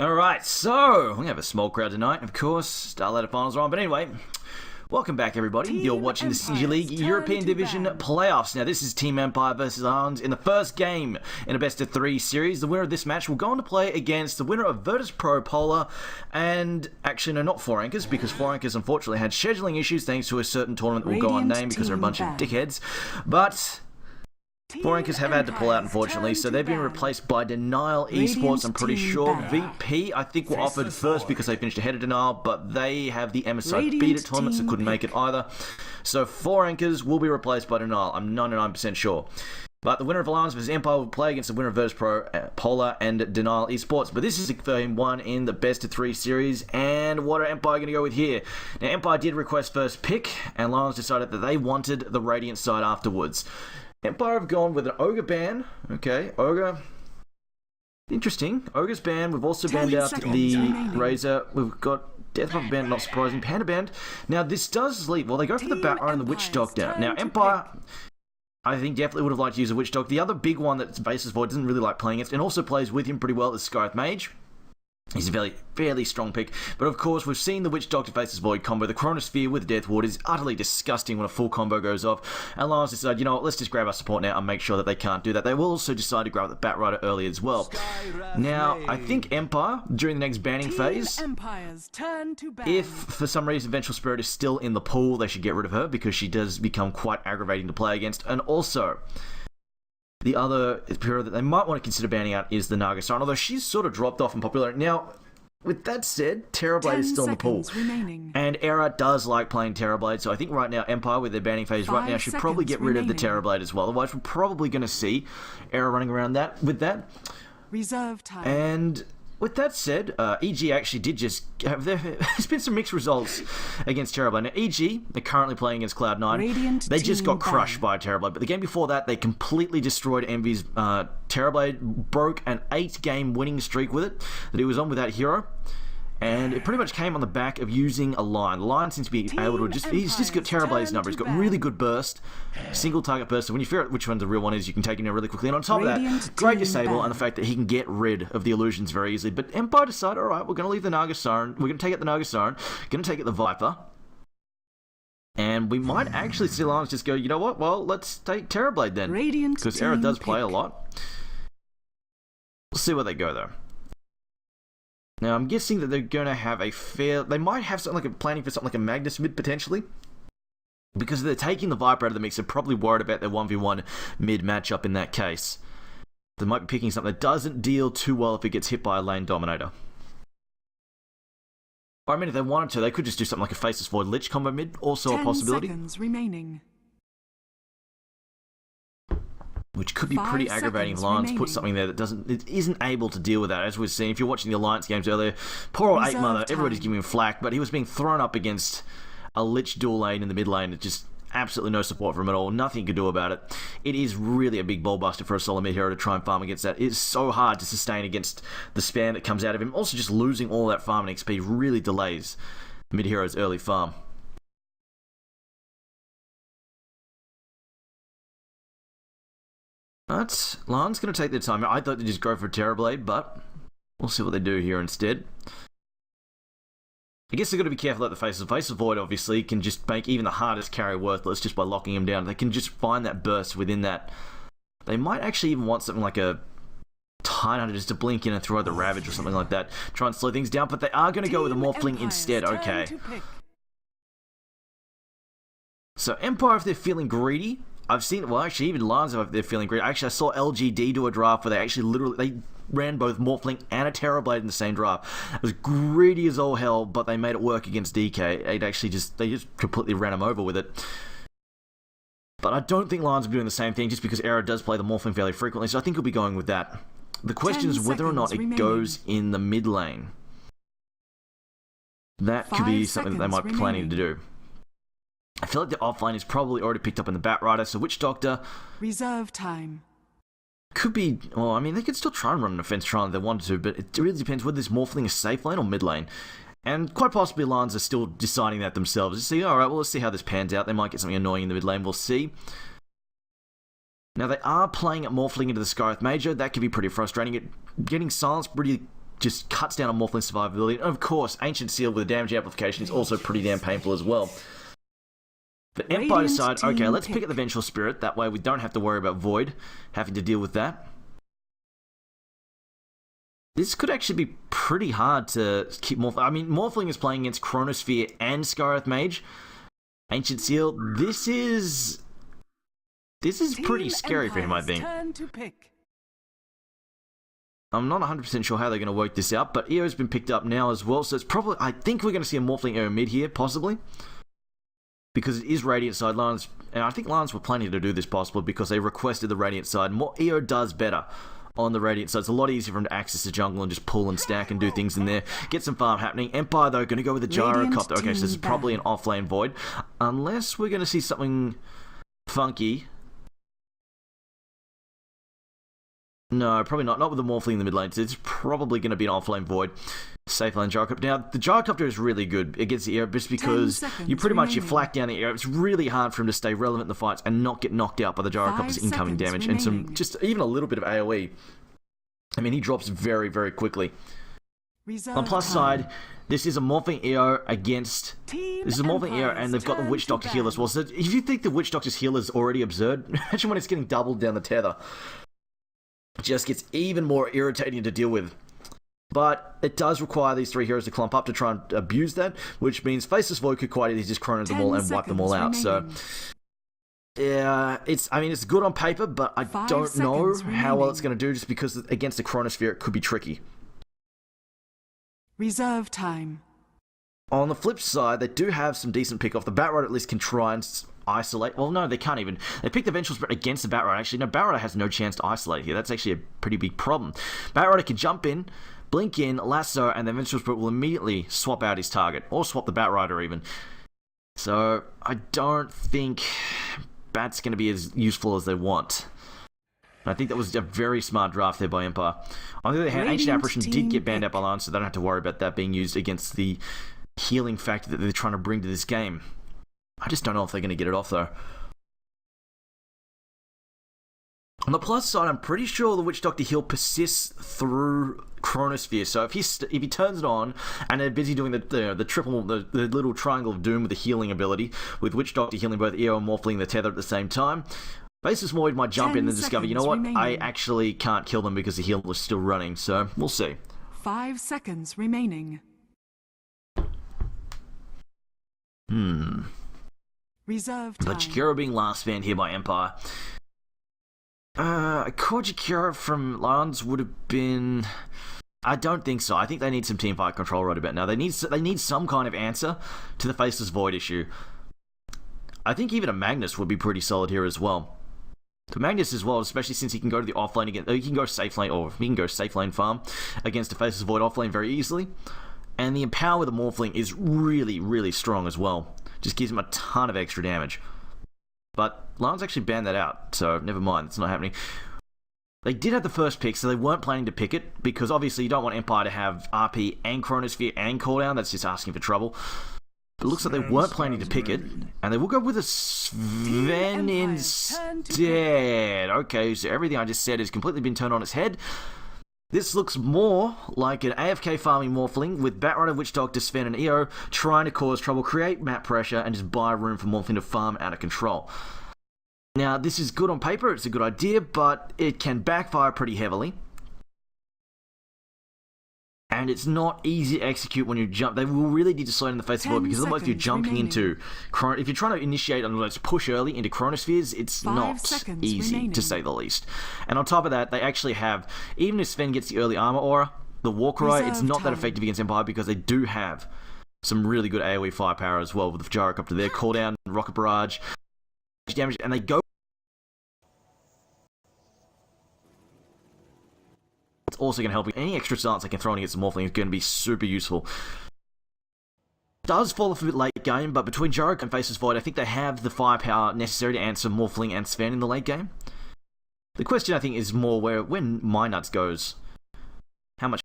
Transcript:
Alright, so we have a small crowd tonight, of course. Starlighter finals are on, but anyway, welcome back everybody. You're watching the Singapore League European Division playoffs. Now this is Team Empire versus Lajons in the first game in a best of 3 series. The winner of this match will go on to play against the winner of Virtus Pro Polar and, actually no, not 4 Anchors, because 4 Anchors unfortunately had scheduling issues thanks to a certain tournament that will go unnamed because they're a bunch of dickheads. But 4 Anchors have had to pull out, unfortunately, so they've been replaced by Denial Esports, I'm pretty sure. VP, I think, were offered first because they finished ahead of Denial, but they have the MSI Beat It tournament, so couldn't make it either. So 4 Anchors will be replaced by Denial, I'm 99% sure. But the winner of Lajons vs Empire will play against the winner of Virtus Pro Polar and Denial Esports. But this is game 1 in the best of 3 series. And what are Empire going to go with here? Now, Empire did request first pick, and Lajons decided that they wanted the Radiant side afterwards. Empire have gone with an Ogre ban. Okay, Ogre. Interesting. Ogre's banned. We've also banned out the Razor. We've got Deathbuff banned, not surprising. Panda banned. Now, this does leave. Well, they go for the Batrunner and the Witch Doctor. Now, Empire, I think, definitely would have liked to use a Witch Doctor. The other big one that Basis Void doesn't really like playing against, and also plays with him pretty well, is Scythe Mage. He's a fairly strong pick. But of course, we've seen the Witch Doctor Faces Void combo. The Chronosphere with Death Ward is utterly disgusting when a full combo goes off. And Lajons decided, you know what, let's just grab our support now and make sure that they can't do that. They will also decide to grab the Batrider early as well. Now, I think Empire, during the next banning phase, if for some reason Vengeful Spirit is still in the pool, they should get rid of her because she does become quite aggravating to play against. And also, the other hero that they might want to consider banning out is the Naga Siren, although she's sort of dropped off in popularity. Now, with that said, Terrorblade is still in the pool. And Era does like playing Terrorblade, so I think right now Empire, with their banning phase right now, should probably get rid of the Terrorblade as well. Otherwise, we're probably going to see Era running around with that. Reserve time. And with that said, EG actually did just have there's been some mixed results against Terrorblade. Now, EG, they're currently playing against Cloud9. They just got crushed by Terrorblade. But the game before that, they completely destroyed Envy's Terrorblade, broke an 8-game winning streak with it that he was on with that hero. And it pretty much came on the back of using a Lion. The Lion seems to be able to he's just got Terrorblade's number. He's got really good burst, single target burst. So when you figure out which one the real one is, you can take him down really quickly. And on top of that, great disable and the fact that he can get rid of the illusions very easily. But Empire decided, alright, we're going to leave the Naga Siren. We're going to take out the Naga Siren. Going to take out the Viper. And we might actually see Lajons just go, you know what? Well, let's take Terrorblade then. Because Era does play a lot. We'll see where they go though. Now, I'm guessing that they're going to have they might have something like planning for something like a Magnus mid, potentially. Because if they're taking the Viper out of the mix, they're probably worried about their 1v1 mid matchup in that case. They might be picking something that doesn't deal too well if it gets hit by a lane dominator. Or, I mean, if they wanted to, they could just do something like a Faceless Void Lich combo mid, also a possibility. 10 seconds remaining. Which could be pretty aggravating if Lajons put something there that isn't able to deal with that. As we've seen, if you're watching the Alliance games earlier, poor old 8-Mother, everybody's giving him flack, but he was being thrown up against a Lich dual lane in the mid lane. It's just absolutely no support from him at all. Nothing you can do about it. It is really a big ball buster for a solo mid hero to try and farm against that. It's so hard to sustain against the spam that comes out of him. Also, just losing all that farm and XP really delays mid hero's early farm. But Lajons going to take their time. I thought they'd just go for Terrorblade, but we'll see what they do here instead. I guess they've got to be careful at the Faceless Void, obviously, can just make even the hardest carry worthless just by locking him down. They can just find that burst within that. They might actually even want something like a Tidehunter just to blink in and throw the Ravage or something like that. Try and slow things down, but they are going to go with a Morphling instead. Okay. So Empire, if they're feeling greedy, I've seen, well, actually, even Lajons, if they're feeling great. Actually, I saw LGD do a draft where they actually they ran both Morphling and a Terrorblade in the same draft. It was greedy as all hell, but they made it work against DK. They just completely ran him over with it. But I don't think Lajons will be doing the same thing just because Era does play the Morphling fairly frequently, so I think he'll be going with that. The question is whether or not it goes in the mid lane. That could be something that they might be planning to do. I feel like the offlane is probably already picked up in the Batrider, so Witch Doctor... Reserve time. Could be... Well, I mean, they could still try and run an offense trial if they wanted to, but it really depends whether this Morphling is safe lane or mid lane. And quite possibly Lajons are still deciding that themselves. Just see, alright, well, let's see how this pans out. They might get something annoying in the mid lane, we'll see. Now, they are playing at Morphling into the Scarith Major. That can be pretty frustrating. Getting Silence really just cuts down on Morphling survivability. And of course, Ancient Seal with the damage amplification is also pretty damn painful as well. But Empire decide, okay, let's pick up the Vengeful Spirit. That way we don't have to worry about Void having to deal with that. This could actually be pretty hard to keep Morphling. I mean, Morphling is playing against Chronosphere and Scarith Mage. Ancient Seal, this is pretty scary for him, I think. I'm not 100% sure how they're going to work this out, but EO's been picked up now as well, so it's probably, I think we're going to see a Morphling EO mid here, possibly. Because it is Radiant side Lions, and I think Lions were planning to do this possibly because they requested the Radiant side. More EO does better on the Radiant side. It's a lot easier for him to access the jungle and just pull and stack and do things in there. Get some farm happening. Empire, though, going to go with the Gyrocopter. Okay, so this is probably an offlane Void. Unless we're going to see something funky. No, probably not. Not with the Morphling in the mid lane. So it's probably going to be an offlane Void. Safe lane Gyrocopter. Now, the Gyrocopter is really good against the air just because you pretty much you flak down the air. It's really hard for him to stay relevant in the fights and not get knocked out by the Gyrocopter's incoming damage and some just even a little bit of AoE. I mean, he drops very, very quickly. On the plus side, this is a Morphling EO against... This is a Morphling EO and they've got the Witch Doctor heal as well. So if you think the Witch Doctor's heal is already absurd, imagine when it's getting doubled down the tether. It just gets even more irritating to deal with. But it does require these three heroes to clump up to try and abuse that, which means Faceless Void could quite easily just chrono them all and wipe them all out. So, yeah, it's good on paper, but I don't know how well it's going to do just because against the Chronosphere it could be tricky. Reserve time. On the flip side, they do have some decent pick off. The Batrider at least can try and isolate. Well, no, they can't even. They pick the Vengeful Spirit against the Batrider. Actually, no, Batrider has no chance to isolate here. That's actually a pretty big problem. Batrider can jump in, blink in, lasso, and the Vengeful Spirit will immediately swap out his target. Or swap the Batrider even. So, I don't think Bat's going to be as useful as they want. I think that was a very smart draft there by Empire. On the other hand, Ancient Apparition did get banned out by Lance, so they don't have to worry about that being used against the healing factor that they're trying to bring to this game. I just don't know if they're going to get it off, though. On the plus side, I'm pretty sure the Witch Doctor heal persists through Chronosphere. So if he turns it on and they're busy doing the little triangle of doom with the healing ability, with Witch Doctor healing both EO and Morphling the tether at the same time, Faceless Void might jump in and discover, you know what, I actually can't kill them because the heal is still running. So we'll see. 5 seconds remaining. Reserve time. But Jakiro being last banned here by Empire. A core Jakiro from Lajons would have been... I don't think so. I think they need some teamfight control right about now. They need some kind of answer to the Faceless Void issue. I think even a Magnus would be pretty solid here as well. To Magnus as well, especially since he can go to the offlane again. He can go safe lane, or he can go safe lane farm against a Faceless Void offlane very easily. And the Empower with the Morphling is really, really strong as well. Just gives him a ton of extra damage. But Lions actually banned that out, so never mind, it's not happening. They did have the first pick, so they weren't planning to pick it, because obviously you don't want Empire to have RP and Chronosphere and cooldown, that's just asking for trouble. But it looks like they weren't planning to pick it, and they will go with a Sven instead. Okay, so everything I just said has completely been turned on its head. This looks more like an AFK farming Morphling with Batrider, Witch Doctor, Sven, and EO trying to cause trouble, create map pressure, and just buy room for Morphling to farm out of control. Now, this is good on paper, it's a good idea, but it can backfire pretty heavily. And it's not easy to execute when you jump. They will really need to slow down the face of the void because otherwise if you're jumping into... If you're trying to initiate and let's push early into Chronospheres, it's not easy, to say the least. And on top of that, they actually have... Even if Sven gets the early armor aura, the Warcry, it's not that effective against Empire because they do have some really good AoE firepower as well with the Gyrocopter there, cooldown, Rocket Barrage, damage, and they go... It's also going to help you. Any extra silence I can throw in against the Morphling is going to be super useful. Does fall off a bit late game, but between Jarok and Faceless Void, I think they have the firepower necessary to answer Morphling and Sven in the late game. The question, I think, is more when My Nuts goes. How much